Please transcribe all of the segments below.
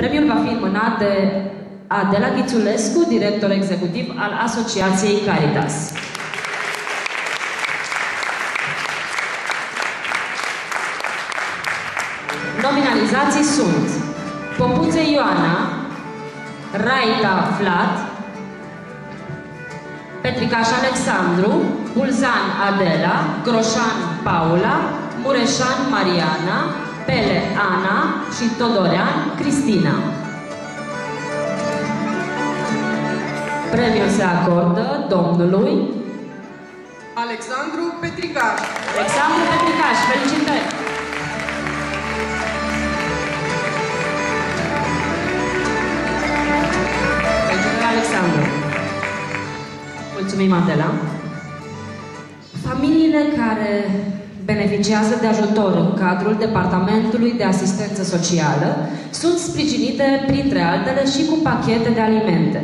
Premiul va fi înmânat de Adela Ghițulescu, director executiv al Asociației Caritas. Nominalizații sunt Popuțe Ioana, Raita Vlad, Petricaș Alexandru, Bulzan Adela, Groșan Paula, Mureșan Mariana, Pele Ana și Todorean Cristina. Premiul se acordă domnului Alexandru Petricaș. Alexandru Petricaș, felicitări! Felicitări, Alexandru! Mulțumim, Adela! Familiile care beneficiază de ajutor în cadrul Departamentului de Asistență Socială sunt sprijinite, printre altele, și cu pachete de alimente.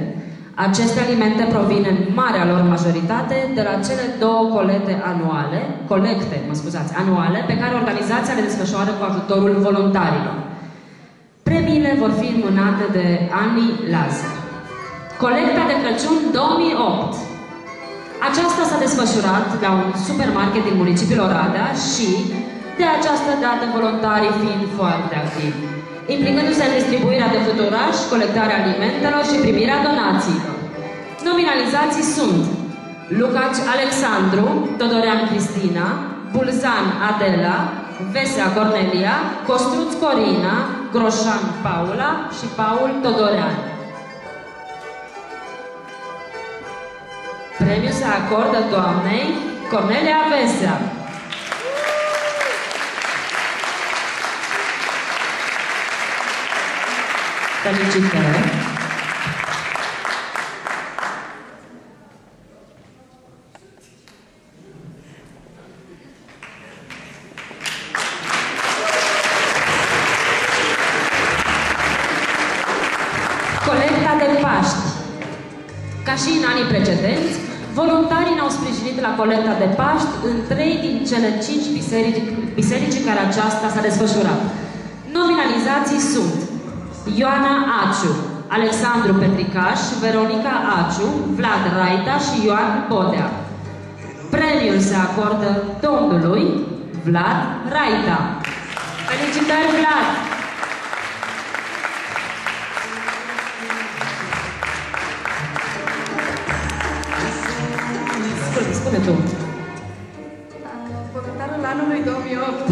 Aceste alimente provin în marea lor majoritate de la cele două colecte anuale pe care organizația le desfășoară cu ajutorul voluntarilor. Premiile vor fi înmânate de Ani Lazar. Colecta de Crăciun 2008. Aceasta s-a desfășurat la un supermarket din municipiul Oradea și, de această dată, voluntarii fiind foarte activi, implicându-se în distribuirea de futuraș, colectarea alimentelor și primirea donațiilor. Nominalizații sunt Lucaci Alexandru, Todorean Cristina, Bulzan Adela, Vesea Cornelia, Costruț Corina, Groșan Paula și Paul Todorean. Premiul se acordă doamnei Cornelia Vesea. Felicitări! Colecta de Paști. Ca și în anii precedenți, voluntarii ne-au sprijinit la colecta de Paști în 3 din cele 5 biserici în care aceasta s-a desfășurat. Nominalizații sunt Ioana Aciu, Alexandru Petricaș, Veronica Aciu, Vlad Raita și Ioan Bodea. Premiul se acordă domnului Vlad Raita. Felicitări, Vlad! Spune tu. Voluntarul anului 2008.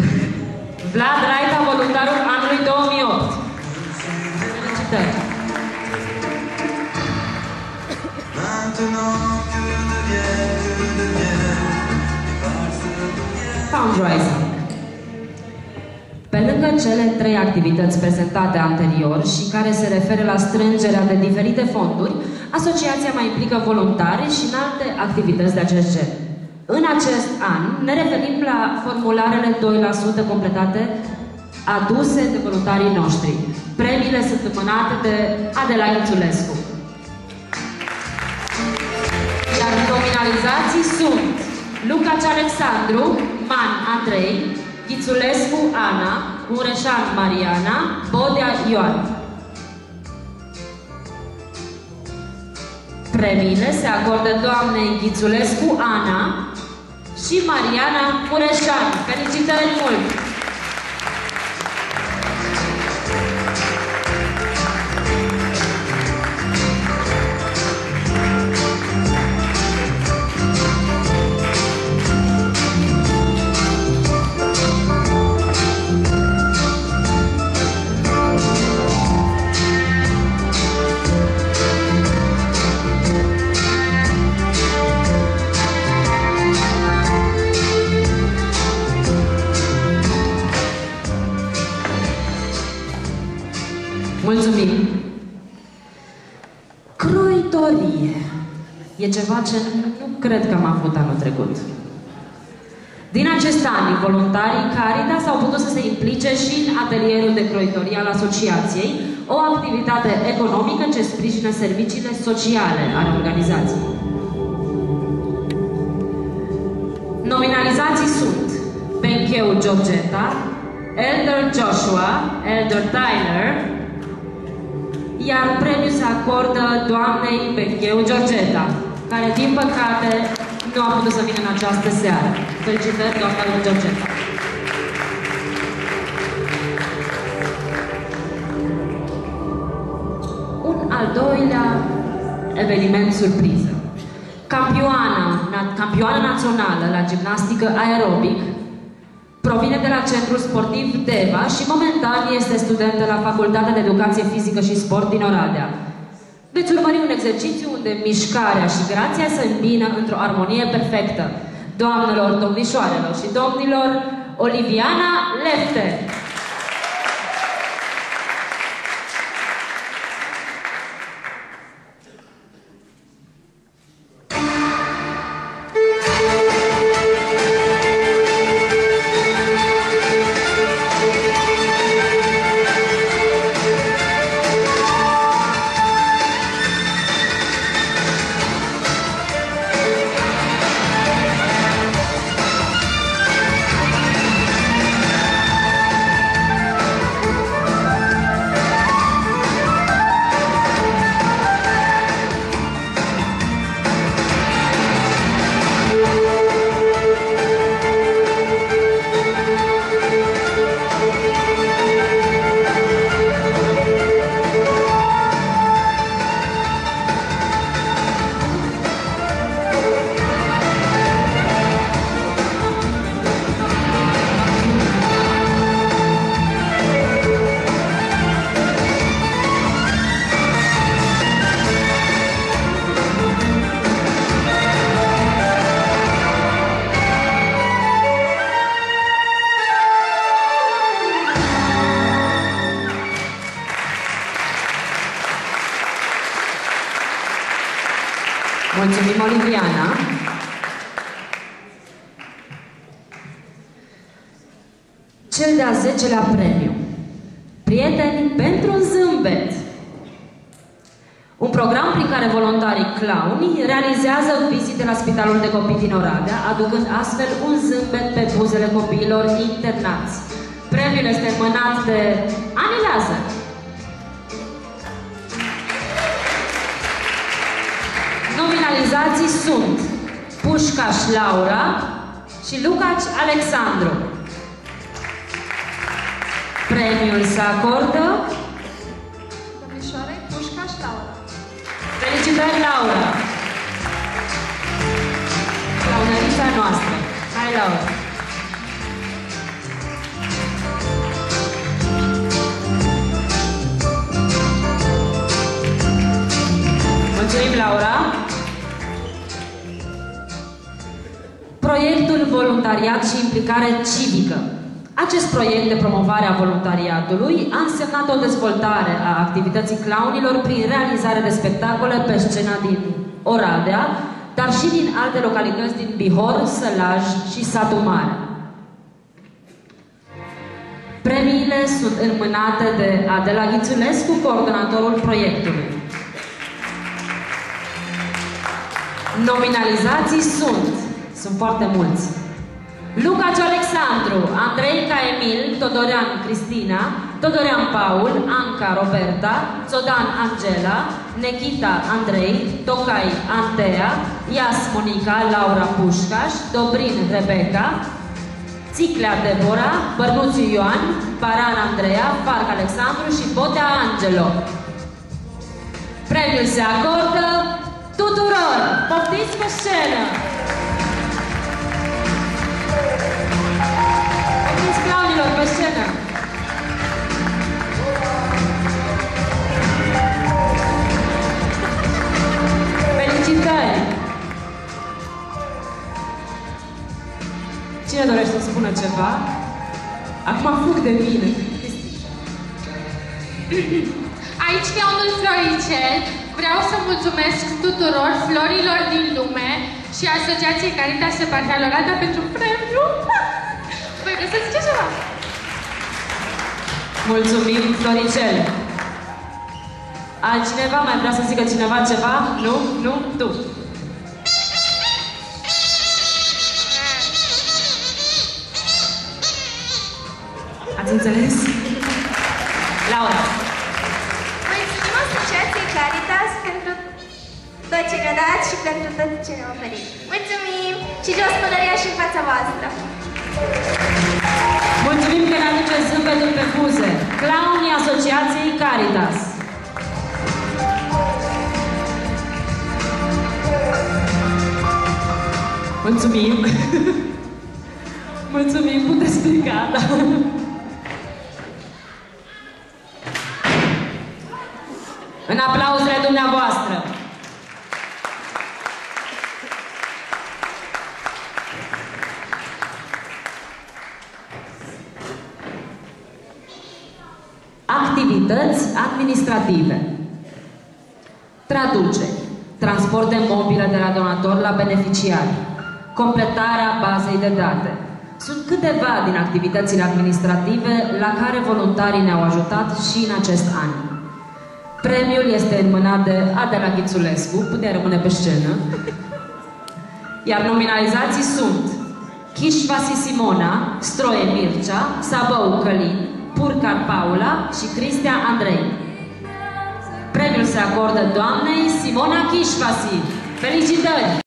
Vlad Raita, voluntarul anului 2008. Felicitări. Fundraising. Pe lângă cele 3 activități prezentate anterior și care se referă la strângerea de diferite fonduri, asociația mai implică voluntari și în alte activități de acest gen. În acest an ne referim la formularele 2% completate aduse de voluntarii noștri. Premiile sunt înmânate de Adela Ghițulescu. Iar nominalizații sunt Lucaci Alexandru, Man Andrei, Ghițulescu Ana, Mureșan Mariana, Bodea Ioan. Premiile se acordă doamnei Ghițulescu Ana și Mariana Mureșan. Felicitări mult! Mulțumim! Croitorie. E ceva ce nu cred că am avut anul trecut. Din acest an, voluntarii Caritas au putut să se implice și în atelierul de croitorie al asociației, o activitate economică ce sprijină serviciile sociale ale organizației. Nominalizații sunt Bencheu Georgeta, Elder Joshua, Elder Tyler, iar premiul se acordă doamnei Becheu Georgeta, care, din păcate, nu a putut să vină în această seară. Felicitări, doamna Georgeta! Un al doilea eveniment surpriză. Campioana națională la gimnastică aerobic provine de la Centrul Sportiv Deva și momentan este studentă la Facultatea de Educație Fizică și Sport din Oradea. Veți urmări un exercițiu unde mișcarea și grația se îmbină într-o armonie perfectă. Doamnelor, domnișoarelor și domnilor, Oliviana Lefte! Mulțumim, Oliviana. Cel de-al 10-lea premiu. Prieteni pentru un zâmbet. Un program prin care voluntarii clowni realizează vizite la Spitalul de Copii din Oradea, aducând astfel un zâmbet pe buzele copiilor internați. Premiul este înmânat de Ani Lazar. Nominalizații sunt Pușcaș Laura și Lucaci Alexandru. Premiul se acordă domnișoarei Pușcaș Laura. Felicitări, Laura! Clownerița noastră. Hai, Laura! Mulțumim, Laura! Proiectul Voluntariat și Implicare Civică. Acest proiect de promovare a voluntariatului a însemnat o dezvoltare a activității clownilor prin realizare de spectacole pe scena din Oradea, dar și din alte localități din Bihor, Sălaj și Satu Mare. Premiile sunt înmânate de Adela Ghițulescu, coordonatorul proiectului. Nominalizații sunt foarte mulți. Lucaci Alexandru, Andreica Emil, Todorean Cristina, Todorean Paul, Anca Roberta, Țodan Angela, Nechita Andrei, Tocai Antea, Ias Monica, Laura Pușcaș, Dobrin Rebecca, Țiclea Deborah, Bărnuțiu Ioan, Baran Andreea, Farc Alexandru și Botea Angelo. Premiul se acordă tuturor! Poftiți pe scenă! Poftiți clownilor pe scenă! Felicitări! Cine dorește să spună ceva? Acum fug de mine. Aici clownul Floricel. Vreau să mulțumesc tuturor florilor din lume și Asociației Caritas Separtea Lorada pentru premiu. Voi vreți să ziceți ceva? Mulțumim, Floricel. Altcineva mai vrea să zică cineva ceva? Nu? Nu? Tu. Ați înțeles? Laura. Mai ținem asta? și pentru tot ce ne-a oferit. Mulțumim și gospodăria și în fața voastră! Mulțumim că ne aduceți zâmbetul pe buze. Clownii Asociației Caritas. Mulțumim! Mulțumim, puteți striga, da. În aplauzele dumneavoastră. Activități administrative. Traduceri, transport de mobilă de la donator la beneficiari, completarea bazei de date. Sunt câteva din activitățile administrative la care voluntarii ne-au ajutat și în acest an. Premiul este înmânat de Adela Ghițulescu, putea rămâne pe scenă, iar nominalizații sunt Chișvasi Simona, Stroie Mircea, Sabău Călin, Purcar Paula și Cristian Andrei. Premiul se acordă doamnei Simona Chișvasi. Felicitări!